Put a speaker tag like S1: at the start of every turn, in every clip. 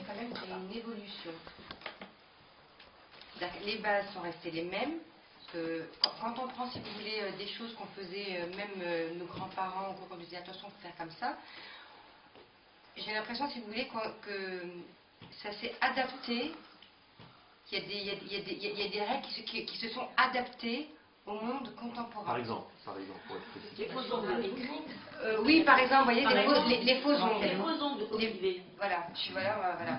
S1: quand même qu'il y a une évolution. Les bases sont restées les mêmes. Quand on prend, si vous voulez, des choses qu'on faisait, même nos grands-parents, qu'on disait attention, faut faire comme ça, j'ai l'impression, si vous voulez, que ça s'est adapté, qu'il y a des règles qui se sont adaptées au monde contemporain.
S2: Par exemple, pour être précis.
S3: Les fausses ongles écrites.
S1: Oui, par exemple, vous voyez, les faux ongles.
S3: Les faux ongles occlusés.
S1: Voilà.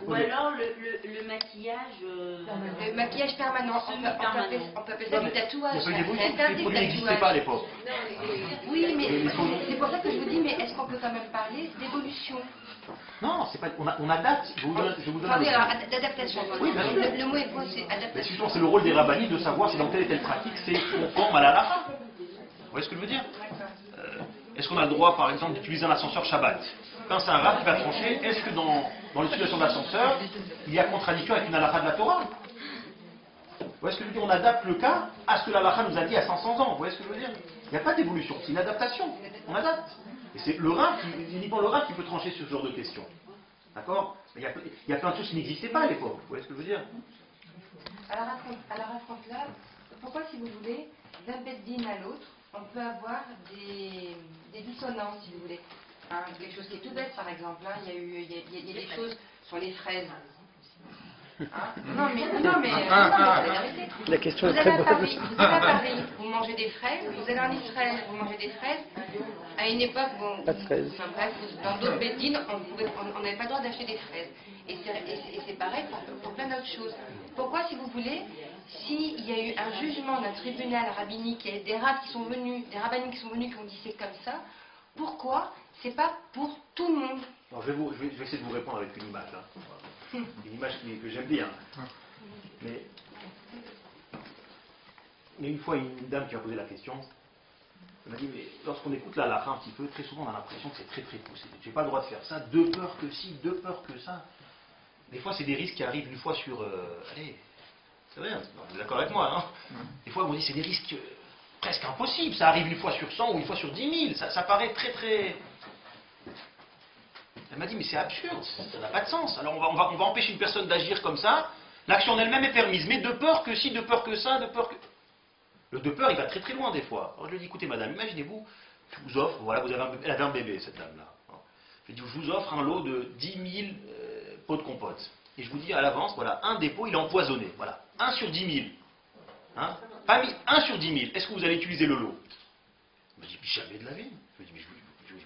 S3: Ou alors le maquillage.
S1: Le maquillage permanent. On peut appeler ça du tatouage.
S2: Il y a pas eu d'évolution, les produits n'existaient pas à l'époque.
S1: Oui, mais c'est pour ça que je vous dis, mais est-ce qu'on peut quand même parler d'évolution?
S2: Non, c'est pas. On adapte. Je vous donne.
S1: Ah oui, alors d'adaptation.
S2: Oui, bien sûr.
S1: Le mot est beau, c'est
S2: Mais
S1: adaptation.
S2: justement, c'est le rôle des rabbis de savoir si dans telle et telle pratique c'est conforme à la halakha. Vous voyez ce que je veux dire? Est-ce qu'on a le droit, par exemple, d'utiliser un ascenseur Shabbat? Quand c'est un rab qui va trancher, est-ce que dans l'utilisation de l'ascenseur, il y a contradiction avec une halakha de la Torah? Vous voyez ce que je veux dire? On adapte le cas à ce que la halakha nous a dit à 500 ans. Vous voyez ce que je veux dire? Il n'y a pas d'évolution, c'est une adaptation. On adapte. Et c'est le rab, uniquement le rab qui peut trancher sur ce genre de questions. D'accord? Il y a plein de choses qui n'existaient pas à l'époque. Vous voyez ce que je veux dire?
S1: Alors à là, pourquoi, si vous voulez, d'un beddin à l'autre, on peut avoir des dissonances, si vous voulez. Hein, quelque chose qui est tout bête, par exemple. Hein, il y a des choses sur les fraises. Hein, non, mais c'est la vérité.
S4: La question
S1: Vous
S4: est
S1: allez
S4: très
S1: à
S4: bonne.
S1: Paris, vous allez à Paris, vous mangez des fraises. Vous allez en Israël, vous mangez des fraises. À une époque, bon,
S4: Pas de fraises.
S1: enfin, bref, dans d'autres beddines, on n'avait pas le droit d'acheter des fraises. Et c'est pareil pour plein d'autres choses. Pourquoi, si vous voulez, s'il y a eu un jugement d'un tribunal rabbinique, il y a des rabbins qui sont venus, qui ont dit c'est comme ça, pourquoi c'est pas pour tout le monde?
S2: Alors, je vais essayer de vous répondre avec une image. Hein. Une image que j'aime bien. Mais une fois, une dame qui m'a posé la question, elle m'a dit, mais lorsqu'on écoute la halakha un petit peu, très souvent on a l'impression que c'est très très poussé. J'ai pas le droit de faire ça, de peur que ci, de peur que ça. Des fois, c'est des risques qui arrivent une fois sur... allez, c'est vrai, vous êtes d'accord avec moi, hein? Des fois, on dit c'est des risques presque impossibles. Ça arrive une fois sur 100 ou une fois sur 10 000. Ça paraît très très... Elle m'a dit, mais c'est absurde, ça n'a pas de sens. Alors on va empêcher une personne d'agir comme ça. L'action en elle-même est permise, mais de peur que ci, de peur que ça, de peur que... Le de peur, il va très très loin des fois. Alors je lui ai dit, écoutez madame, imaginez-vous, je vous offre, voilà, elle avait un bébé, cette dame-là. Je lui ai dit, je vous offre un lot de 10 000 pots de compote. Et je vous dis à l'avance, voilà, un des pots, il est empoisonné. Voilà, 1 sur 10 000. Hein, pas 1 sur 10 000. Est-ce que vous allez utiliser le lot? Il m'a dit, jamais de la vie. Je lui ai dit, mais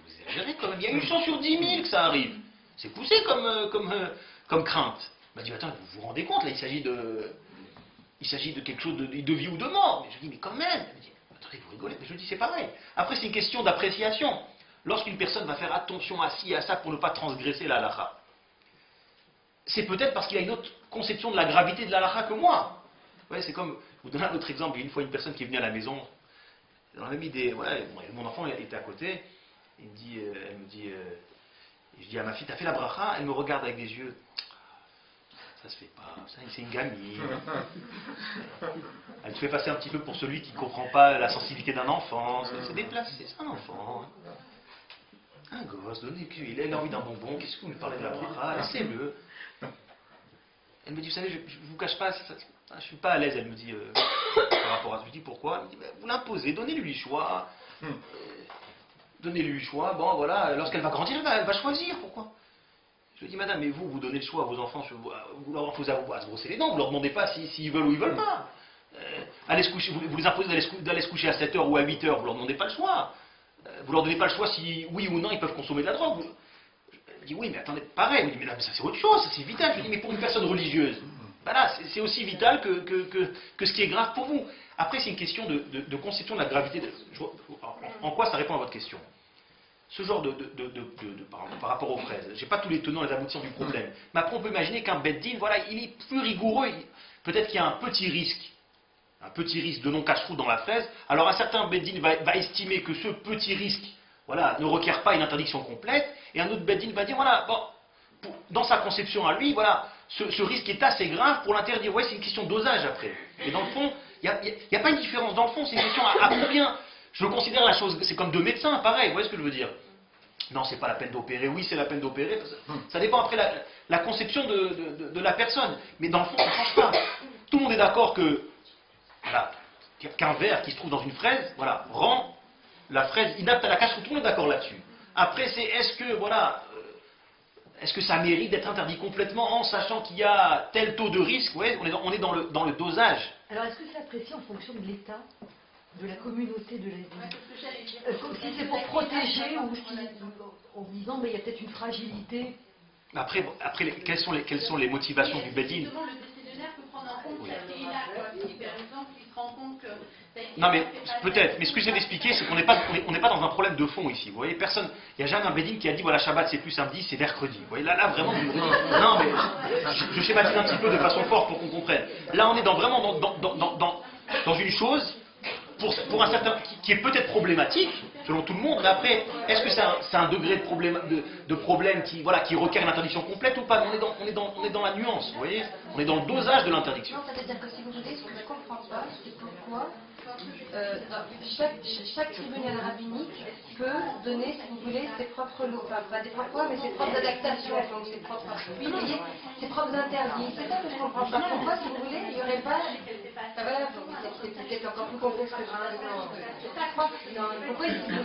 S2: vous exagérez quand même. Il y a une chance sur 10 000 que ça arrive. C'est poussé comme crainte. Il m'a dit, attends, vous vous rendez compte, là, il s'agit de quelque chose de vie ou de mort. Mais je lui dis, mais quand même. Il me dit, attendez, vous rigolez. Mais je lui dis, c'est pareil. Après, c'est une question d'appréciation. Lorsqu'une personne va faire attention à ci et à ça pour ne pas transgresser la halakha, c'est peut-être parce qu'il a une autre conception de la gravité de la halakha que moi. Ouais, c'est comme, je vous donne un autre exemple. Il y a une fois une personne qui est venue à la maison, dans la même idée, voilà, mon enfant était à côté, elle me dit, je dis à ma fille, t'as fait la bracha? Elle me regarde avec des yeux, ça se fait pas, ça, c'est une gamine. Elle te fait passer un petit peu pour celui qui ne comprend pas la sensibilité d'un enfant, c'est déplacé, c'est un enfant. Un gosse, il a envie d'un bonbon, qu'est-ce que vous me parlez de la bracha? Laissez-le. Elle me dit, vous savez, je ne vous cache pas, je ne suis pas à l'aise, elle me dit, par rapport à ça. Je lui dis, pourquoi? Elle me dit, vous l'imposez, donnez-lui le choix. Donnez-lui le choix, bon voilà, lorsqu'elle va grandir, elle va choisir, pourquoi? Je lui dis, madame, mais vous donnez le choix à vos enfants, vous leur imposez à se brosser les dents, vous ne leur demandez pas s'ils veulent ou ils ne veulent pas. Allez se coucher, vous les imposez d'aller se coucher à 7h ou à 8h, vous ne leur demandez pas le choix. Vous ne leur donnez pas le choix si oui ou non ils peuvent consommer de la drogue. Je dis, oui, mais attendez, pareil. Elle me dit, mais ça c'est autre chose, ça c'est vital. Je lui dis, mais pour une personne religieuse, voilà, c'est aussi vital que ce qui est grave pour vous. Après, c'est une question de conception de la gravité. En quoi ça répond à votre question? Ce genre par rapport aux fraises, je n'ai pas tous les tenants et les aboutissants du problème. Mais après, on peut imaginer qu'un beddin, voilà, il est plus rigoureux. Peut-être qu'il y a un petit risque de non-cache-route dans la fraise. Alors, un certain beddin va estimer que ce petit risque, voilà, ne requiert pas une interdiction complète. Et un autre beddin va dire, voilà, bon, dans sa conception à lui, voilà, ce risque est assez grave pour l'interdire. Ouais, c'est une question de dosage après. Et dans le fond, il n'y a pas une différence. Dans le fond, c'est une question à combien je considère la chose. C'est comme deux médecins, pareil, vous voyez ce que je veux dire? Non, c'est pas la peine d'opérer. Oui, c'est la peine d'opérer. Ça dépend après la conception de la personne. Mais dans le fond, ça ne change pas. Tout le monde est d'accord que voilà, qu'un ver qui se trouve dans une fraise, voilà, rend la fraise inapte à la cache. Tout le monde est d'accord là-dessus. Après, c'est est-ce que voilà, est-ce que ça mérite d'être interdit complètement en sachant qu'il y a tel taux de risque? Ouais, on est dans le dosage.
S4: Alors, est-ce que c'est apprécié en fonction de l'État, de la communauté de la ville? Comme si c'est pour protéger ou en disant, mais il y a peut-être une fragilité.
S2: Après, quelles sont les motivations du Bedin?
S5: Justement, le décisionnaire peut prendre en compte cette grille-là, quoi. Si, par exemple, il se rend compte que...
S2: Non mais peut-être, mais ce que j'essaie d'expliquer, c'est qu'on n'est pas dans un problème de fond ici. Vous voyez, personne, il n'y a jamais un Bedin qui a dit voilà, Shabbat c'est plus samedi, c'est mercredi. Vous voyez, là vraiment, non mais je schématise un petit peu de façon forte pour qu'on comprenne. Là on est vraiment dans une chose pour un certain qui est peut-être problématique selon tout le monde, mais après, est-ce que c'est un degré de problème qui requiert une interdiction complète ou pas? On est dans la nuance, vous voyez, on est dans le dosage de l'interdiction.
S1: Non, ça veut dire que si vous voulez, ce que je ne comprends pas, c'est pourquoi chaque tribunal rabbinique peut donner, si vous voulez, ses propres lois, enfin, pas des propres lois, mais ses propres adaptations, donc ses propres, vous voyez, ses propres interdits. C'est ça que je ne comprends pas. Pourquoi, si vous voulez, il n'y aurait pas... Ah, voilà, c'est peut-être encore plus complexe que je pourquoi, si vous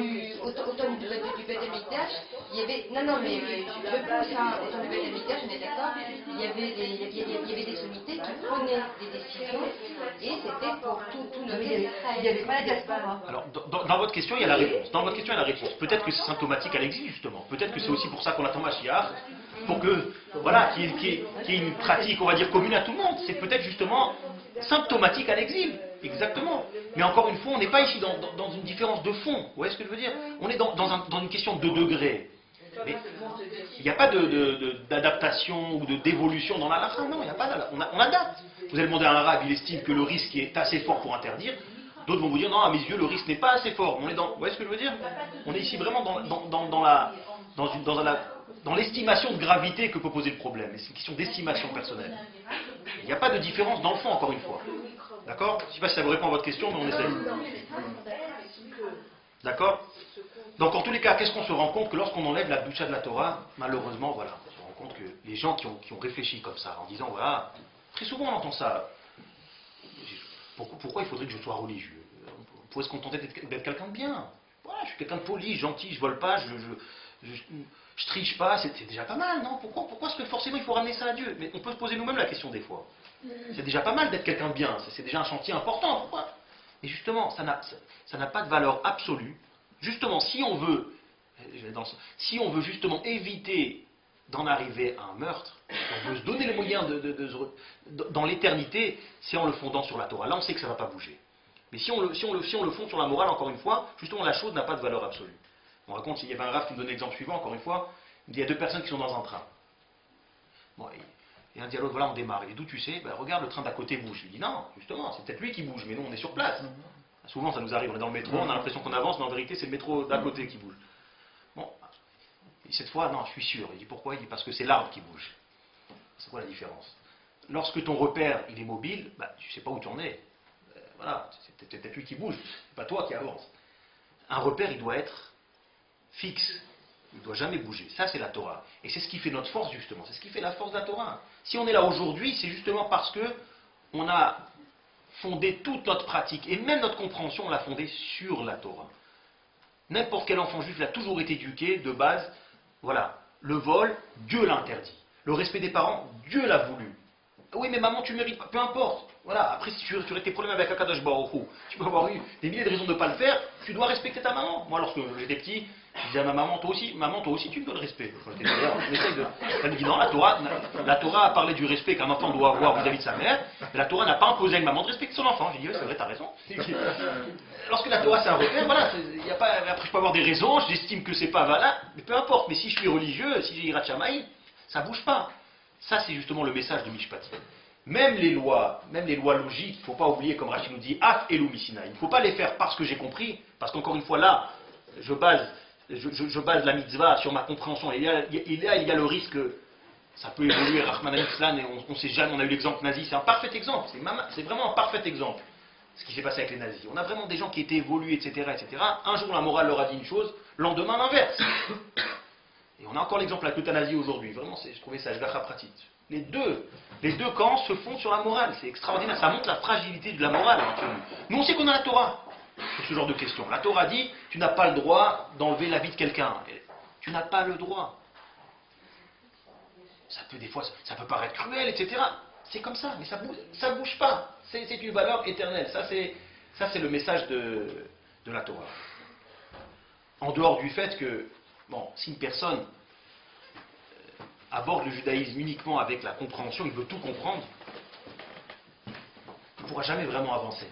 S1: voulez, autant du Beth Amikdash, il y avait... Non, mais je pense à autant du Beth Amikdash, on est d'accord, il y avait des sommités qui prenaient des décisions et c'était pour tout le Israël. Il n'y avait pas de diaspora.
S2: Alors, dans votre question, il y a la réponse. Peut-être que c'est symptomatique à l'exil, justement. Peut-être que c'est aussi pour ça qu'on attend Mashiach, pour que, voilà, qu'il y ait une pratique, on va dire, commune à tout le monde. C'est peut-être justement symptomatique à l'exil. Exactement. Mais encore une fois, on n'est pas ici dans une différence de fond. Vous voyez ce que je veux dire? On est dans une question de degré. Mais il n'y a pas d'adaptation ou d'évolution dans la halakha. Non, il n'y a pas on adapte. Vous allez demander à un arabe, il estime que le risque est assez fort pour interdire. D'autres vont vous dire, non, à mes yeux, le risque n'est pas assez fort. Vous voyez ce que je veux dire? On est ici vraiment dans l'estimation de gravité que peut poser le problème. Et c'est une question d'estimation personnelle. Il n'y a pas de différence dans le fond, encore une fois. D'accord? Je ne sais pas si ça vous répond à votre question, mais on essaie. D'accord? Donc en tous les cas, qu'est-ce qu'on se rend compte? Que lorsqu'on enlève la doucha de la Torah, malheureusement, voilà, on se rend compte que les gens qui ont réfléchi comme ça, en disant, voilà, très souvent on entend ça, pourquoi il faudrait que je sois religieux? On pourrait se contenter d'être quelqu'un de bien. Voilà, je suis quelqu'un de poli, gentil, je vole pas, je triche pas, c'est déjà pas mal, non? Pourquoi est-ce que forcément il faut ramener ça à Dieu? Mais on peut se poser nous-mêmes la question des fois. C'est déjà pas mal d'être quelqu'un de bien, c'est déjà un chantier important, pourquoi? Et justement, ça n'a pas de valeur absolue. Justement, si on veut justement éviter d'en arriver à un meurtre, on veut se donner les moyens dans l'éternité, c'est en le fondant sur la Torah. Là, on sait que ça ne va pas bouger. Mais si on le fonde sur la morale, encore une fois, justement, la chose n'a pas de valeur absolue. On raconte, il y avait un rabbin qui me donnait l'exemple suivant, encore une fois, il dit, il y a deux personnes qui sont dans un train. Bon, et un dialogue, voilà, on démarre. Il dit, d'où tu sais? Ben, regarde, le train d'à côté bouge. Je lui dis, non, justement, c'est peut-être lui qui bouge, mais nous, on est sur place. Souvent, ça nous arrive, on est dans le métro, on a l'impression qu'on avance, mais en vérité, c'est le métro d'à côté qui bouge. Bon, et cette fois, non, je suis sûr. Il dit, pourquoi? Il dit, parce que c'est l'arbre qui bouge. C'est quoi la différence? Lorsque ton repère, il est mobile, bah, tu ne sais pas où tu en es. Voilà, c'est peut-être lui qui bouge, c'est pas toi qui avance. Un repère, il doit être fixe. Il ne doit jamais bouger. Ça, c'est la Torah. Et c'est ce qui fait notre force, justement. C'est ce qui fait la force de la Torah. Si on est là aujourd'hui, c'est justement parce que on a fondé toute notre pratique, et même notre compréhension, on l'a fondée sur la Torah. N'importe quel enfant juif l'a toujours été éduqué, de base, voilà, le vol, Dieu l'a interdit. Le respect des parents, Dieu l'a voulu. Oui, mais maman, tu mérites pas, peu importe. Voilà, après, si tu aurais tes problèmes avec Akadosh Baruch Hu, tu peux avoir eu des milliers de raisons de ne pas le faire, tu dois respecter ta maman. Moi, lorsque j'étais petit, je disais à ma maman, toi aussi, tu me dois le respect. Elle me dit, non, la Torah a parlé du respect qu'un enfant doit avoir vis-à-vis de sa mère, mais la Torah n'a pas imposé à une maman de respecter son enfant. J'ai dit, oui, c'est vrai, t'as raison. Lorsque la Torah, c'est un repère, voilà, y a pas, après, je peux avoir des raisons, j'estime que c'est pas valable, mais peu importe. Mais si je suis religieux, si j'ai Yirat Shamayim, ça bouge pas. Ça, c'est justement le message de Mishpatim. Même les lois logiques, il ne faut pas oublier, comme Rachid nous dit, Af Elou Misina. Il ne faut pas les faire parce que j'ai compris, parce qu'encore une fois, là, je base la mitzvah sur ma compréhension. Et il y a le risque, ça peut évoluer, Rahman al-Islam, et on sait jamais, on a eu l'exemple nazi, c'est un parfait exemple, c'est vraiment un parfait exemple. ce qui s'est passé avec les nazis. On a vraiment des gens qui étaient évolués, etc., etc. Un jour, la morale leur a dit une chose, le lendemain, l'inverse. Et on a encore l'exemple avec l'euthanasie aujourd'hui. Vraiment, je trouvais ça pratique. Les deux camps se font sur la morale. C'est extraordinaire. Ça montre la fragilité de la morale. Nous, on sait qu'on a la Torah sur ce genre de questions. La Torah dit, tu n'as pas le droit d'enlever la vie de quelqu'un. Tu n'as pas le droit. Ça peut des fois, ça peut paraître cruel, etc. C'est comme ça, mais ça bouge pas. C'est une valeur éternelle. Ça, c'est le message de la Torah. En dehors du fait que, bon, si une personne aborde le judaïsme uniquement avec la compréhension, il veut tout comprendre, il ne pourra jamais vraiment avancer.